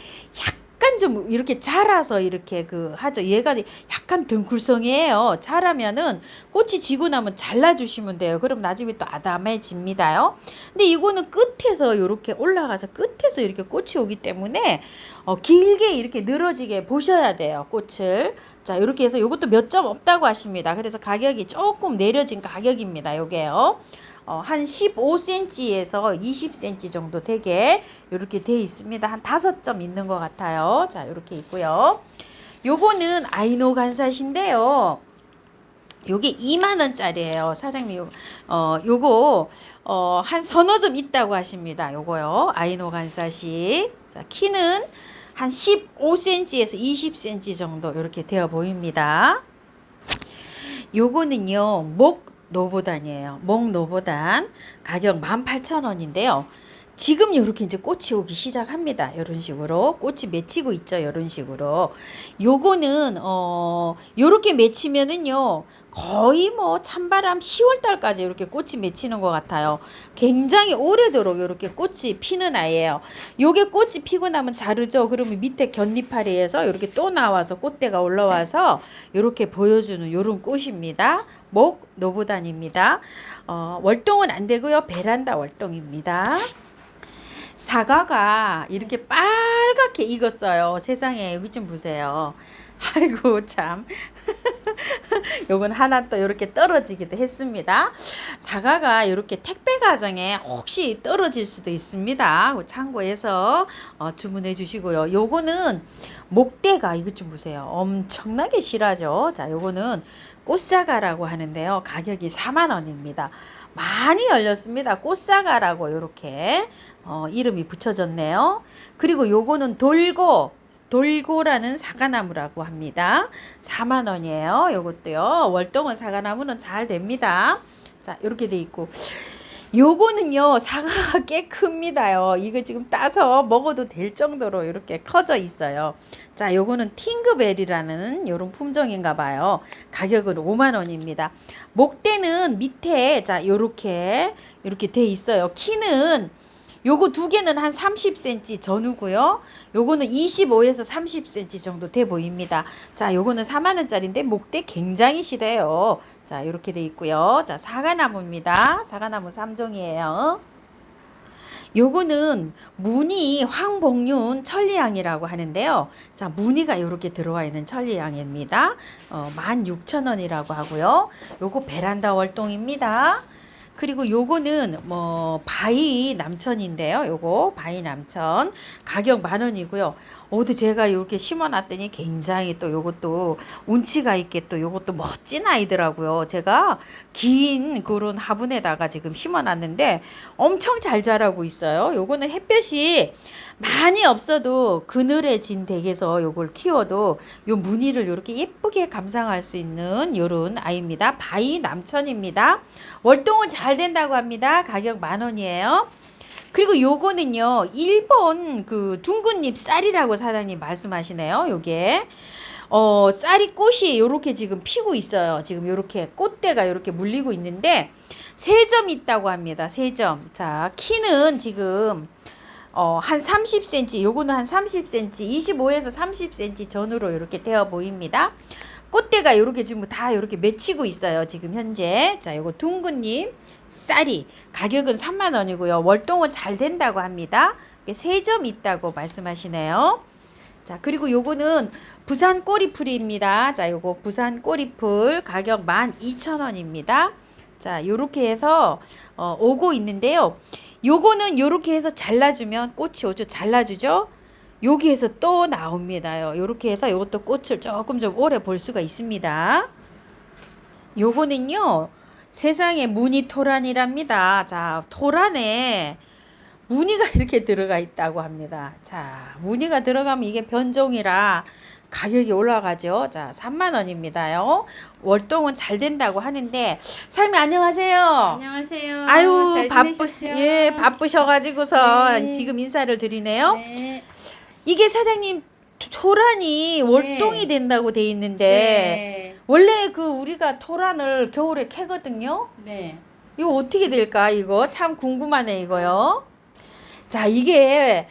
약간 좀 이렇게 자라서 이렇게 그 하죠. 얘가 약간 등굴성이에요. 자라면은 꽃이 지고 나면 잘라주시면 돼요. 그럼 나중에 또 아담해집니다요. 근데 이거는 끝에서 이렇게 올라가서 끝에서 이렇게 꽃이 오기 때문에 길게 이렇게 늘어지게 보셔야 돼요. 꽃을. 자, 이렇게 해서 이것도 몇 점 없다고 하십니다. 그래서 가격이 조금 내려진 가격입니다. 요게요. 한 15cm에서 20cm 정도 되게 이렇게 돼 있습니다. 한 5점 있는 것 같아요. 자, 이렇게 있고요. 요거는 아이노 간사시인데요. 요게 2만원짜리예요. 사장님, 요거, 한 서너 점 있다고 하십니다. 요거요. 아이노 간사시. 자, 키는 한 15cm에서 20cm 정도 이렇게 되어 보입니다. 요거는요, 목노보단이에요. 목노보단 가격 18,000원인데요. 지금 이렇게 이제 꽃이 오기 시작합니다. 이런 식으로 꽃이 맺히고 있죠. 이런 식으로. 요거는 요렇게 맺히면은요. 거의 뭐 찬바람 10월 달까지 이렇게 꽃이 맺히는 것 같아요. 굉장히 오래도록 이렇게 꽃이 피는 아이예요. 요게 꽃이 피고 나면 자르죠. 그러면 밑에 곁잎파리에서 이렇게 또 나와서 꽃대가 올라와서 이렇게 보여주는 요런 꽃입니다. 목 노보단입니다. 월동은 안 되고요. 베란다 월동입니다. 사과가 이렇게 빨갛게 익었어요. 세상에 여기 좀 보세요. 아이고 참. 요건 하나 또 이렇게 떨어지기도 했습니다. 사과가 이렇게 택배 과정에 혹시 떨어질 수도 있습니다. 참고해서 주문해 주시고요. 요거는 목대가 이것 좀 보세요. 엄청나게 실하죠. 자, 요거는 꽃사과라고 하는데요. 가격이 4만원입니다. 많이 열렸습니다. 꽃사과라고 이렇게 이름이 붙여졌네요. 그리고 요거는 돌고라는 사과나무라고 합니다. 4만원이에요. 요것도요. 월동은 사과나무는 잘 됩니다. 자, 이렇게 돼 있고 요거는요 사과가 꽤 큽니다요. 이거 지금 따서 먹어도 될 정도로 이렇게 커져 있어요. 자, 요거는 팅그벨이라는 요런 품종인가 봐요. 가격은 5만원입니다. 목대는 밑에 자 요렇게 돼 있어요. 키는 요거 두 개는 한 30cm 전후고요. 요거는 25에서 30cm 정도 돼 보입니다. 자, 요거는 4만원짜리인데 목대 굉장히 실해요. 자, 이렇게 돼 있고요. 자, 사과나무입니다. 사과나무 3종이에요. 요거는 무늬 황복륜 천리향이라고 하는데요. 자, 무늬가 이렇게 들어와 있는 천리향입니다. 16,000원이라고 하고요. 요거 베란다 월동입니다. 그리고 요거는 뭐 바이 남천인데요. 요거 바이 남천 가격 10,000원이고요. 어디 제가 이렇게 심어놨더니 굉장히 또 요것도 운치가 있게 또 요것도 멋진 아이더라고요. 제가 긴 그런 화분에다가 지금 심어놨는데 엄청 잘 자라고 있어요. 요거는 햇볕이 많이 없어도 그늘해진 댁에서 요걸 키워도 요 무늬를 이렇게 예쁘게 감상할 수 있는 요런 아이입니다. 바이 남천입니다. 월동은 잘 된다고 합니다. 가격 10,000원이에요. 그리고 요거는요 일본 그 둥근잎 쌀이라고 사장님 말씀하시네요. 요게 쌀이 꽃이 요렇게 지금 피고 있어요. 지금 요렇게 꽃대가 요렇게 물리고 있는데 3점 있다고 합니다. 3점. 자, 키는 지금 한 30cm, 요거는 한 30cm, 25에서 30cm 전후로 이렇게 되어 보입니다. 꽃대가 요렇게 지금 다 요렇게 맺히고 있어요. 지금 현재. 자, 요거 둥근잎 쌀이 가격은 3만원이고요. 월동은 잘 된다고 합니다. 3점 있다고 말씀하시네요. 자, 그리고 요거는 부산 꼬리풀입니다. 자, 요거 부산 꼬리풀 가격 12,000원입니다. 자, 요렇게 해서 오고 있는데요. 요거는 요렇게 해서 잘라주면 꽃이 오죠. 잘라주죠. 여기에서 또 나옵니다요. 요렇게 해서 요것도 꽃을 조금 좀 오래 볼 수가 있습니다. 요거는요 세상에 무늬 토란이랍니다. 자, 토란에 무늬가 이렇게 들어가 있다고 합니다. 자, 무늬가 들어가면 이게 변종이라 가격이 올라가죠. 자, 3만원입니다요. 월동은 잘 된다고 하는데 사장님 안녕하세요. 안녕하세요. 아유 잘 지내셨죠? 예, 바쁘셔가지고서 네. 지금 인사를 드리네요. 네. 이게 사장님 토란이 월동이 된다고 돼 있는데 네. 원래 그 우리가 토란을 겨울에 캐거든요. 네. 이거 어떻게 될까? 이거 참 궁금하네 이거요. 자, 이게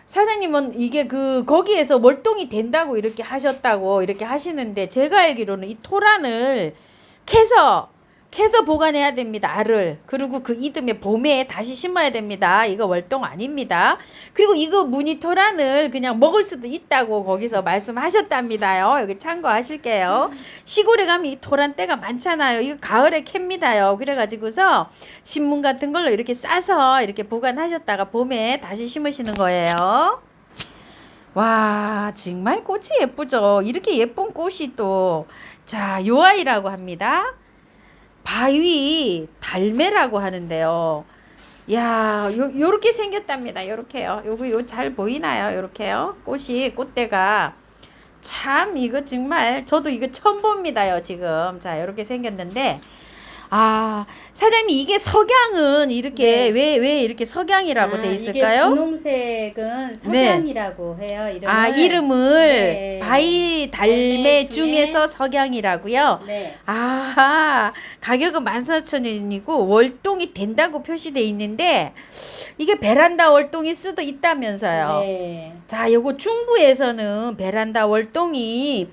사장님은 이게 거기에서 월동이 된다고 이렇게 하셨다고 이렇게 하시는데, 제가 알기로는 이 토란을 캐서 보관해야 됩니다. 알을. 그리고 그 이듬해 봄에 다시 심어야 됩니다. 이거 월동 아닙니다. 그리고 이거 무늬 토란을 그냥 먹을 수도 있다고 거기서 말씀하셨답니다요. 여기 참고하실게요. 시골에 가면 이 토란 때가 많잖아요. 이거 가을에 캡니다요. 그래가지고서 신문 같은 걸로 이렇게 싸서 이렇게 보관하셨다가 봄에 다시 심으시는 거예요. 와, 정말 꽃이 예쁘죠? 이렇게 예쁜 꽃이 또, 자, 요 아이라고 합니다. 바위 달매라고 하는데요. 야, 요렇게 생겼답니다. 요렇게요. 요 잘 보이나요? 요렇게요. 꽃대가. 참, 이거 정말, 저도 이거 처음 봅니다요, 지금. 자, 요렇게 생겼는데, 사장님, 이게 석양은 이렇게, 네. 왜 이렇게 석양이라고 돼 이게 있을까요? 분홍색은 석양이라고 해요. 이름을 네. 바위 달매 달매 중에서 석양이라고요? 네. 가격은 14,000원이고 월동이 된다고 표시돼 있는데, 이게 베란다 월동일 수도 있다면서요. 네. 자, 요거 중부에서는 베란다 월동을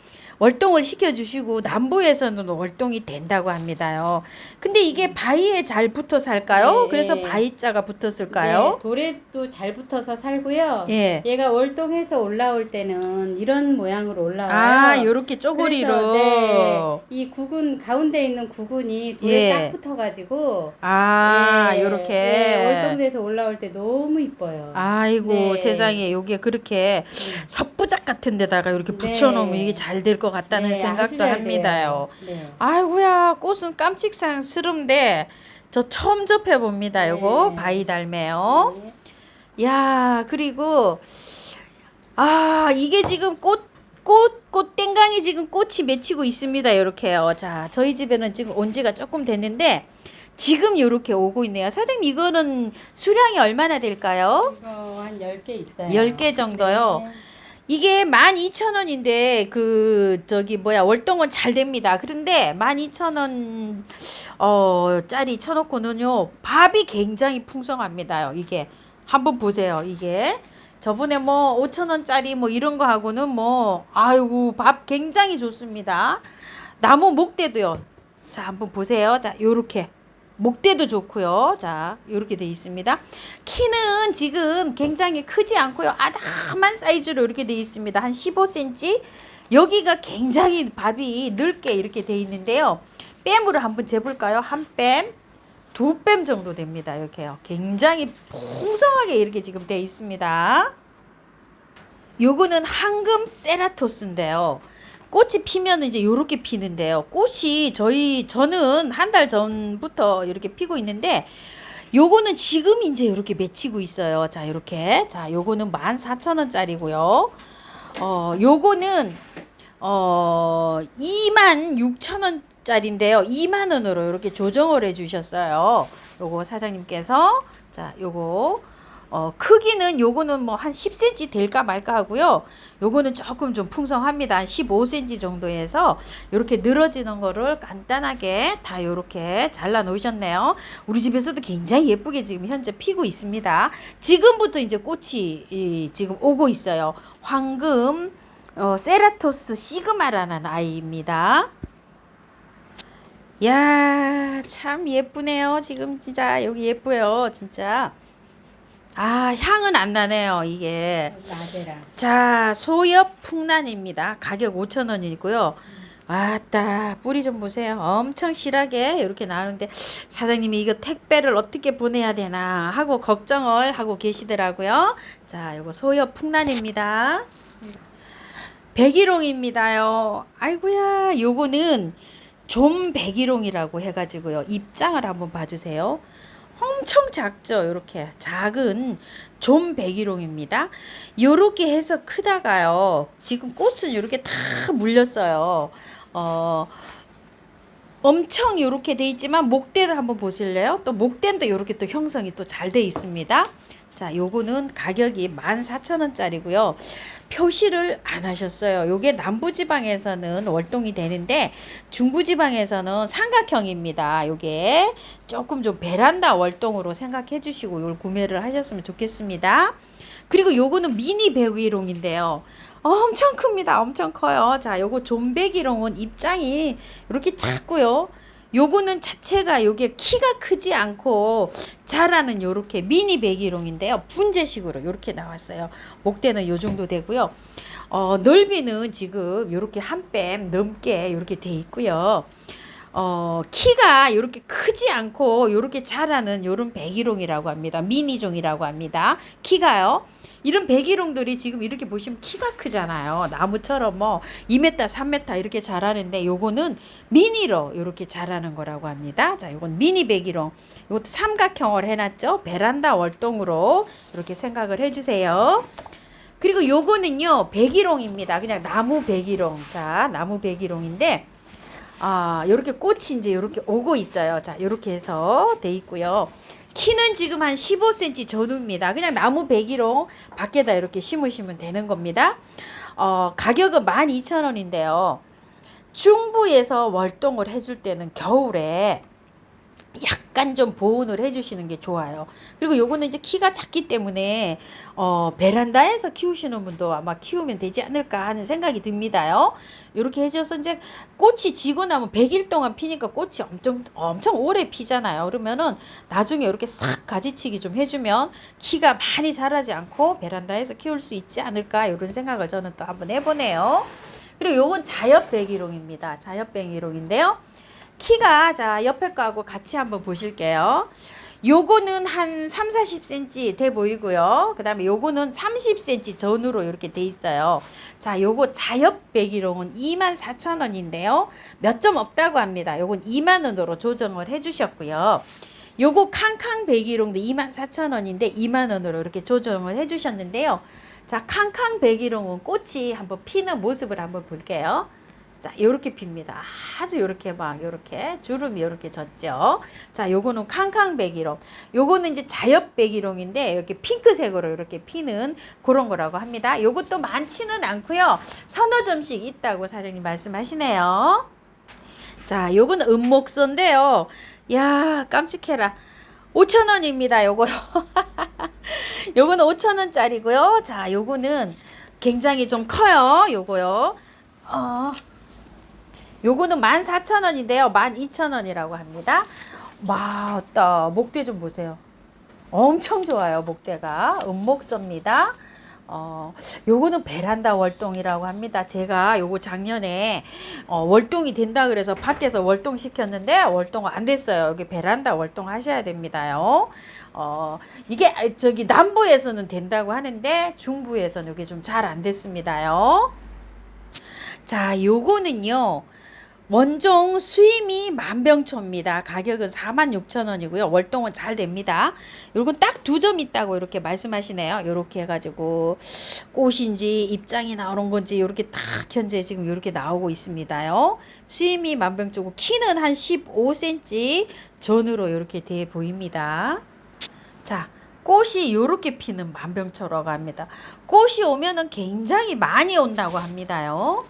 시켜주시고 남부에서는 월동이 된다고 합니다요. 근데 이게 바위에 잘 붙어 살까요? 네, 그래서 네. 바위자가 붙었을까요? 네, 돌에도 잘 붙어서 살고요. 예. 얘가 월동해서 올라올 때는 이런 모양으로 올라와요. 요렇게 쪼그리로. 그래서, 네, 이 구근 가운데 있는 구근이 돌에 예. 딱 붙어가지고 예, 요렇게. 예, 월동돼서 올라올 때 너무 이뻐요. 아이고, 네. 세상에, 요게 그렇게 석부작 같은 데다가 이렇게 붙여놓으면 이게 잘 될 것 같다는 네, 아주 생각도 잘 합니다요. 돼요. 네. 아이고야, 꽃은 깜찍스러운데, 저 처음 접해봅니다, 요거. 네. 바위 달매요. 네. 야, 그리고, 이게 지금 꽃땡강이 지금 꽃이 맺히고 있습니다, 요렇게요. 자, 저희 집에는 지금 온 지가 조금 됐는데, 지금 요렇게 오고 있네요. 사장님, 이거는 수량이 얼마나 될까요? 이거 한 10개 있어요. 10개 정도요. 네. 이게 12,000원인데 월동은 잘 됩니다. 그런데 12,000원 짜리 쳐놓고는요, 밥이 굉장히 풍성합니다요. 이게 한번 보세요. 이게 저번에 5,000원짜리 이런 거 하고는 아이고, 밥 굉장히 좋습니다. 나무 목대도요. 자, 한번 보세요. 자, 요렇게 목대도 좋고요. 자, 요렇게 돼 있습니다. 키는 지금 굉장히 크지 않고요. 아담한 사이즈로 이렇게 돼 있습니다. 한 15cm. 여기가 굉장히 밥이 넓게 이렇게 돼 있는데요. 뺨으로 한번 재볼까요? 한 뺨, 두 뺨 정도 됩니다. 이렇게요. 굉장히 풍성하게 이렇게 지금 돼 있습니다. 요거는 황금 세라토스인데요. 꽃이 피면 이제 요렇게 피는데요. 꽃이 저는 한 달 전부터 이렇게 피고 있는데, 요거는 지금 이제 이렇게 맺히고 있어요. 자, 요렇게. 자, 요거는 14,000원짜리고요. 요거는 26,000원짜리인데요. 2만 원으로 이렇게 조정을 해 주셨어요. 요거 사장님께서. 자, 요거 크기는 요거는 한 10cm 될까 말까 하고요. 요거는 조금 좀 풍성합니다. 한 15cm 정도에서 이렇게 늘어지는 거를 간단하게 다 요렇게 잘라 놓으셨네요. 우리 집에서도 굉장히 예쁘게 지금 현재 피고 있습니다. 지금부터 이제 꽃이 지금 오고 있어요. 황금 세라토스 시그마라는 아이입니다. 야, 참 예쁘네요. 지금 진짜 여기 예뻐요. 진짜. 향은 안 나네요, 이게. 라데라. 자, 소엽 풍란입니다. 가격 5,000원이고요. 아따, 뿌리 좀 보세요. 엄청 실하게 이렇게 나오는데, 사장님이 이거 택배를 어떻게 보내야 되나 하고 걱정을 하고 계시더라고요. 자, 요거 소엽 풍란입니다. 백일홍입니다요. 아이고야, 요거는 좀 백일홍이라고 해가지고요. 입장을 한번 봐주세요. 엄청 작죠. 이렇게 작은 좀 백일홍입니다. 요렇게 해서 크다가요, 지금 꽃은 이렇게 다 물렸어요. 엄청 요렇게 돼 있지만 목대를 한번 보실래요? 또 목대도 요렇게 또 형성이 또 잘 돼 있습니다. 자, 요거는 가격이 14,000원짜리고요. 표시를 안 하셨어요. 요게 남부지방에서는 월동이 되는데 중부지방에서는 삼각형입니다. 요게 조금 좀 베란다 월동으로 생각해 주시고 요 구매를 하셨으면 좋겠습니다. 그리고 요거는 미니 백일홍인데요. 엄청 큽니다. 엄청 커요. 자, 요거 존백일홍은 입장이 이렇게 작고요. 요거는 자체가 요게 키가 크지 않고 자라는 요렇게 미니 백일홍인데요. 분재식으로 요렇게 나왔어요. 목대는 요 정도 되고요. 넓이는 지금 요렇게 한 뺨 넘게 요렇게 돼 있고요. 키가 요렇게 크지 않고 요렇게 자라는 요런 백일홍이라고 합니다. 미니종이라고 합니다. 키가요. 이런 백일홍들이 지금 이렇게 보시면 키가 크잖아요. 나무처럼 뭐 2m, 3m 이렇게 자라는데 요거는 미니로 이렇게 자라는 거라고 합니다. 자, 요건 미니 백일홍. 이것도 삼각형을 해놨죠. 베란다 월동으로 이렇게 생각을 해주세요. 그리고 요거는요, 백일홍입니다. 그냥 나무 백일홍. 자, 나무 백일홍인데, 요렇게 꽃이 이제 요렇게 오고 있어요. 자, 요렇게 해서 돼 있고요. 키는 지금 한 15cm 전후입니다. 그냥 나무 백일홍 밖에다 이렇게 심으시면 되는 겁니다. 가격은 12,000원인데요. 중부에서 월동을 해줄 때는 겨울에 약간 좀 보온을 해주시는 게 좋아요. 그리고 요거는 이제 키가 작기 때문에 베란다에서 키우시는 분도 아마 키우면 되지 않을까 하는 생각이 듭니다요. 이렇게 해줘서 이제 꽃이 지고 나면 100일 동안 피니까 꽃이 엄청 오래 피잖아요. 그러면은 나중에 이렇게 싹 가지치기 좀 해주면 키가 많이 자라지 않고 베란다에서 키울 수 있지 않을까 이런 생각을 저는 또 한번 해보네요. 그리고 요건 자엽 백일홍입니다. 자엽 백일홍인데요. 키가 자 옆에 거하고 같이 한번 보실게요. 요거는 한 3, 40cm 돼 보이고요. 그 다음에 요거는 30cm 전후로 이렇게 돼 있어요. 자, 요거 자엽 백일홍은 24,000원인데요. 몇 점 없다고 합니다. 요건 2만원으로 조정을 해주셨고요. 요거 캉캉 백일홍도 24,000원인데 2만원으로 이렇게 조정을 해주셨는데요. 자, 캉캉 백일홍은 꽃이 한번 피는 모습을 한번 볼게요. 자, 요렇게 핍니다. 아주 요렇게 막 요렇게 주름이 요렇게 졌죠. 자, 요거는 캉캉 백일홍. 요거는 이제 자엽 백일홍인데 이렇게 핑크색으로 이렇게 피는 그런 거라고 합니다. 요것도 많지는 않고요. 서너 점씩 있다고 사장님 말씀하시네요. 자, 요거는 은목소인데요. 야, 깜찍해라. 5,000원입니다. 요거요. 요거는 5,000원짜리고요. 자, 요거는 굉장히 좀 커요. 요거요. 요거는 14,000원인데요. 12,000원이라고 합니다. 맞다. 목대 좀 보세요. 엄청 좋아요. 목대가. 은목소입니다. 요거는 베란다 월동이라고 합니다. 제가 요거 작년에 월동이 된다 그래서 밖에서 월동 시켰는데 월동 안 됐어요. 여기 베란다 월동 하셔야 됩니다요. 이게 저기 남부에서는 된다고 하는데 중부에서는 이게 좀 잘 안 됐습니다요. 자, 요거는요. 원종 수임이 만병초입니다. 가격은 46,000원이고요. 월동은 잘 됩니다. 요건 딱 2점 있다고 이렇게 말씀하시네요. 요렇게 해가지고 꽃인지 입장이 나오는 건지 요렇게 딱 현재 지금 요렇게 나오고 있습니다요. 수임이 만병초고 키는 한 15cm 전후로 요렇게 돼 보입니다. 자, 꽃이 요렇게 피는 만병초라고 합니다. 꽃이 오면은 굉장히 많이 온다고 합니다요.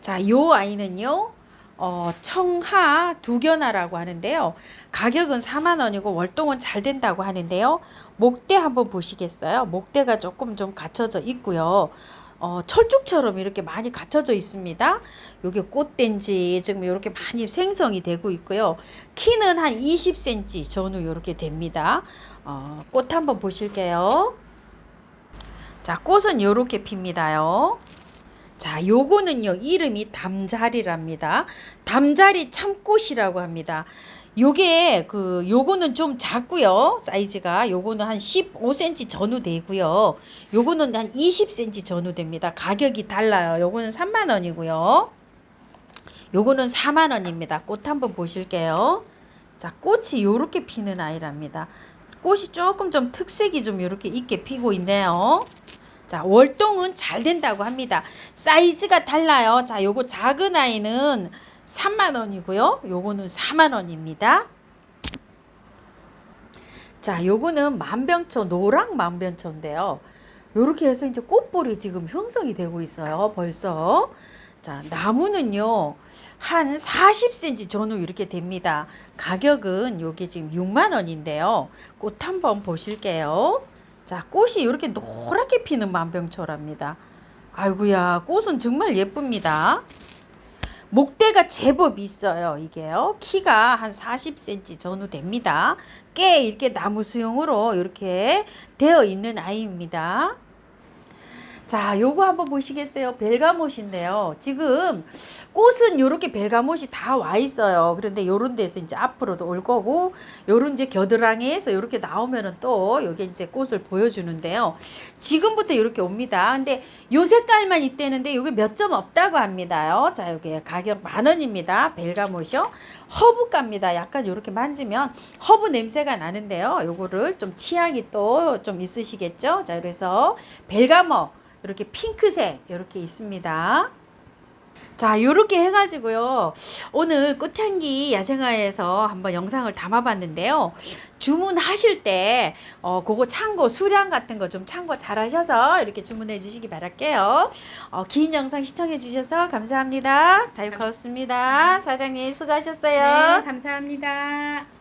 자, 요 아이는요. 청하 두견화라고 하는데요. 가격은 4만원이고 월동은 잘 된다고 하는데요. 목대 한번 보시겠어요? 목대가 조금 좀 갖춰져 있고요. 철쭉처럼 이렇게 많이 갖춰져 있습니다. 요게 꽃된지 지금 이렇게 많이 생성이 되고 있고요. 키는 한 20cm 전후 이렇게 됩니다. 꽃 한번 보실게요. 자, 꽃은 요렇게 핍니다요. 자, 요거는요, 이름이 담자리랍니다. 담자리 참꽃이라고 합니다. 요거는 좀 작고요. 사이즈가 요거는 한 15cm 전후 되고요. 요거는 한 20cm 전후 됩니다. 가격이 달라요. 요거는 3만원이고요. 요거는 4만원입니다. 꽃 한번 보실게요. 자, 꽃이 요렇게 피는 아이랍니다. 꽃이 조금 좀 특색이 좀 요렇게 있게 피고 있네요. 자, 월동은 잘 된다고 합니다. 사이즈가 달라요. 자, 요거 작은 아이는 3만원이고요. 요거는 4만원입니다. 자, 요거는 만병초, 노랑 만병초인데요. 요렇게 해서 이제 꽃볼이 지금 형성이 되고 있어요. 벌써. 자, 나무는요, 한 40cm 전후 이렇게 됩니다. 가격은 요게 지금 6만원인데요. 꽃 한번 보실게요. 자, 꽃이 이렇게 노랗게 피는 만병초랍니다. 아이고야, 꽃은 정말 예쁩니다. 목대가 제법 있어요. 이게요. 키가 한 40cm 전후 됩니다. 꽤 이렇게 나무 수용으로 이렇게 되어 있는 아이입니다. 자, 요거 한번 보시겠어요? 벨가못인데요. 지금 꽃은 요렇게 벨가못이 다 와 있어요. 그런데 요런 데서 이제 앞으로도 올 거고, 요런 이제 겨드랑이에서 요렇게 나오면은 또 요게 이제 꽃을 보여주는데요. 지금부터 요렇게 옵니다. 근데 요 색깔만 있대는데 요게 몇 점 없다고 합니다요. 자, 요게 가격 10,000원입니다. 벨가못이요. 허브갑니다. 약간 요렇게 만지면 허브 냄새가 나는데요. 요거를 좀 취향이 또 좀 있으시겠죠? 자, 그래서 벨가못 이렇게 핑크색 이렇게 있습니다. 자, 요렇게 해가지고요. 오늘 꽃향기 야생화에서 한번 영상을 담아봤는데요. 주문하실 때, 그거 참고, 수량 같은 거 좀 참고 잘 하셔서 이렇게 주문해 주시기 바랄게요. 긴 영상 시청해 주셔서 감사합니다. 다육하우스입니다. 사장님 수고하셨어요. 네, 감사합니다.